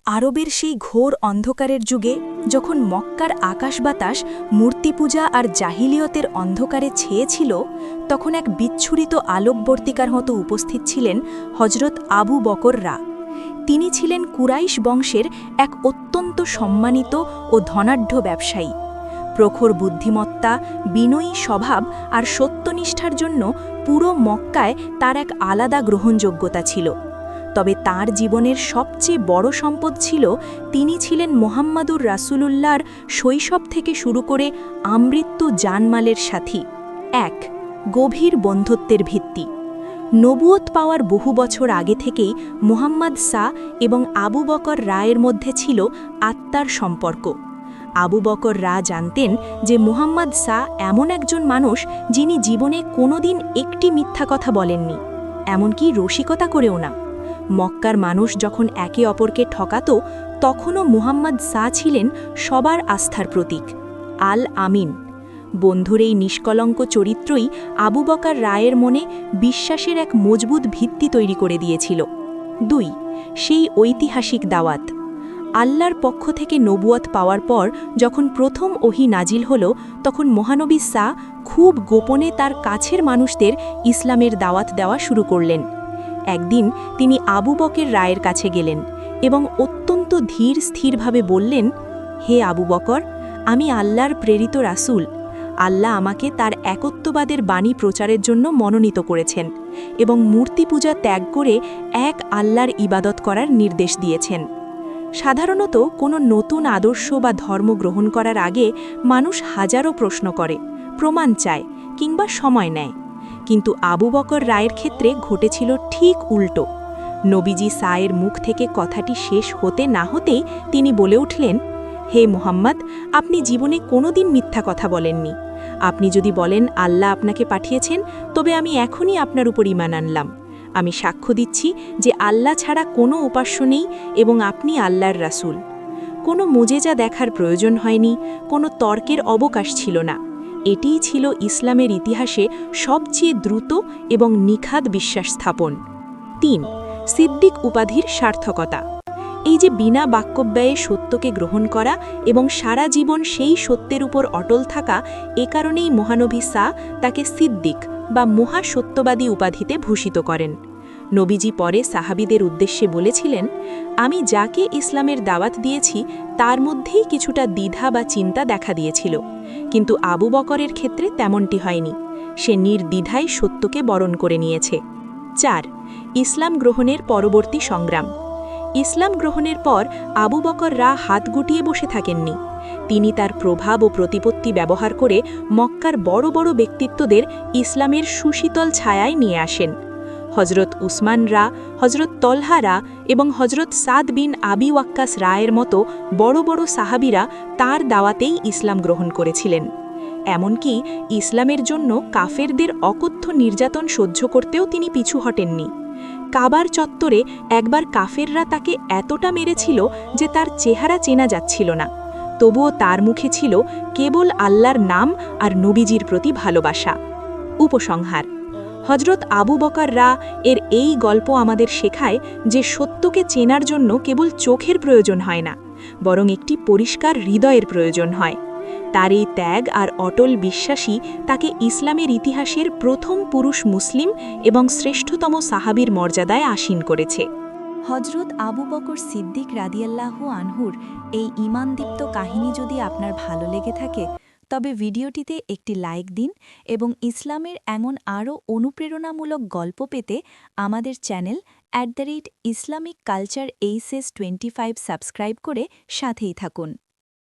আরবের সেই ঘোর অন্ধকারের যুগে যখন মক্কার আকাশ বাতাস মূর্তিপূজা আর জাহিলিয়তের অন্ধকারে ছেয়েছিল, তখন এক বিচ্ছুরিত আলোকবর্তিকার মতো উপস্থিত ছিলেন হজরত আবু বকর রা। তিনি ছিলেন কুরাইশ বংশের এক অত্যন্ত সম্মানিত ও ধনাঢ্য ব্যবসায়ী। প্রখর বুদ্ধিমত্তা, বিনয়ী স্বভাব আর সত্যনিষ্ঠার জন্য পুরো মক্কায় তার এক আলাদা গ্রহণযোগ্যতা ছিল। তবে তার জীবনের সবচেয়ে বড় সম্পদ ছিল তিনি ছিলেন মোহাম্মদুর রাসূলুল্লাহর শৈশব থেকে শুরু করে আমৃত্যু জানমালের সাথী। এক, গভীর বন্ধুত্বের ভিত্তি। নবুয়ত পাওয়ার বহু বছর আগে থেকেই মুহাম্মদ সা এবং আবু বকর রায়ের মধ্যে ছিল আত্মার সম্পর্ক। আবু বকর রা জানতেন যে মুহাম্মদ সা এমন একজন মানুষ যিনি জীবনে কোনোদিন একটি মিথ্যা কথা বলেননি, এমনকি রসিকতা করেও না। মক্কার মানুষ যখন একে অপরকে ঠকাত, তখনও মুহাম্মদ সা ছিলেন সবার আস্থার প্রতীক, আল আমিন। বন্ধুর এই নিষ্কলঙ্ক চরিত্রই আবু বকর রায়ের মনে বিশ্বাসের এক মজবুত ভিত্তি তৈরি করে দিয়েছিল। ২, সেই ঐতিহাসিক দাওয়াত। আল্লাহর পক্ষ থেকে নবুয়ত পাওয়ার পর যখন প্রথম ওহী নাজিল হল, তখন মহানবী সা খুব গোপনে তার কাছের মানুষদের ইসলামের দাওয়াত দেওয়া শুরু করলেন। একদিন তিনি আবু বকর রায়ের কাছে গেলেন এবং অত্যন্ত ধীর স্থিরভাবে বললেন, হে আবু বকর, আমি আল্লাহর প্রেরিত রাসূল। আল্লাহ আমাকে তার একত্ববাদের বাণী প্রচারের জন্য মনোনীত করেছেন এবং মূর্তি পূজা ত্যাগ করে এক আল্লাহর ইবাদত করার নির্দেশ দিয়েছেন। সাধারণত কোনো নতুন আদর্শ বা ধর্ম গ্রহণ করার আগে মানুষ হাজারো প্রশ্ন করে, প্রমাণ চায় কিংবা সময় নেয়। কিন্তু আবু বকর রায়ের ক্ষেত্রে ঘটেছিল ঠিক উল্টো। নবীজি সায়ের মুখ থেকে কথাটি শেষ হতে না হতেই তিনি বলে উঠলেন, হে মুহাম্মদ, আপনি জীবনে কোনোদিন মিথ্যা কথা বলেননি। আপনি যদি বলেন আল্লাহ আপনাকে পাঠিয়েছেন, তবে আমি এখনই আপনার উপর ঈমান আনলাম। আমি সাক্ষ্য দিচ্ছি যে আল্লাহ ছাড়া কোনো উপাস্য নেই এবং আপনি আল্লাহর রাসূল। কোনো মুজেজা দেখার প্রয়োজন হয়নি, কোনো তর্কের অবকাশ ছিল না। এটিই ছিল ইসলামের ইতিহাসে সবচেয়ে দ্রুত এবং নিখাদ বিশ্বাস স্থাপন। ৩, সিদ্দিক উপাধির সার্থকতা। এই যে বিনা বাক্যব্যয়ে সত্যকে গ্রহণ করা এবং সারা জীবন সেই সত্যের উপর অটল থাকা, এ কারণেই মহানবী সা তাকে সিদ্দিক বা মহাসত্যবাদী উপাধিতে ভূষিত করেন। নবীজি পরে সাহাবীদের উদ্দেশ্যে বলেছিলেন, আমি যাকে ইসলামের দাওয়াত দিয়েছি তার মধ্যেই কিছুটা দ্বিধা বা চিন্তা দেখা দিয়েছিল, কিন্তু আবু বকরের ক্ষেত্রে তেমনটি হয়নি। সে নির্দ্বিধায় সত্যকে বরণ করে নিয়েছে। ৪, ইসলাম গ্রহণের পরবর্তী সংগ্রাম। ইসলাম গ্রহণের পর আবু বকর রা হাত গুটিয়ে বসে থাকেননি। তিনি তার প্রভাব ও প্রতিপত্তি ব্যবহার করে মক্কার বড় বড় ব্যক্তিত্বদের ইসলামের সুশীতল ছায়ায় নিয়ে আসেন। হজরত উসমান রা, হজরত তলহা রা এবং হজরত সাদ বিন আবি ওয়াক্কাস রায়ের মতো বড় বড় সাহাবীরা তার দাওয়াতেই ইসলাম গ্রহণ করেছিলেন। এমনকি ইসলামের জন্য কাফেরদের অকথ্য নির্যাতন সহ্য করতেও তিনি পিছু হটেননি। কাবার চত্বরে একবার কাফেররা তাকে এতটা মেরেছিল যে তার চেহারা চেনা যাচ্ছিল না, তবুও তার মুখে ছিল কেবল আল্লাহর নাম আর নবীজির প্রতি ভালোবাসা। উপসংহার: হজরত আবু বকর রা এর এই গল্প আমাদের শেখায় যে সত্যকে চেনার জন্য কেবল চোখের প্রয়োজন হয় না, বরং একটি পরিষ্কার হৃদয়ের প্রয়োজন হয়। তার এই ত্যাগ আর অটল বিশ্বাসী তাকে ইসলামের ইতিহাসের প্রথম পুরুষ মুসলিম এবং শ্রেষ্ঠতম সাহাবীর মর্যাদায় আসীন করেছে। হজরত আবু বকর সিদ্দিক রাদিয়াল্লাহু আনহুর এই ঈমানদীপ্ত কাহিনী যদি আপনার ভালো লেগে থাকে, তবে ভিডিওটিতে একটি লাইক দিন এবং ইসলামের এমন আরও অনুপ্রেরণামূলক গল্প পেতে আমাদের channel @Islamic culture ACES 25 subscribe করে সাথেই থাকুন।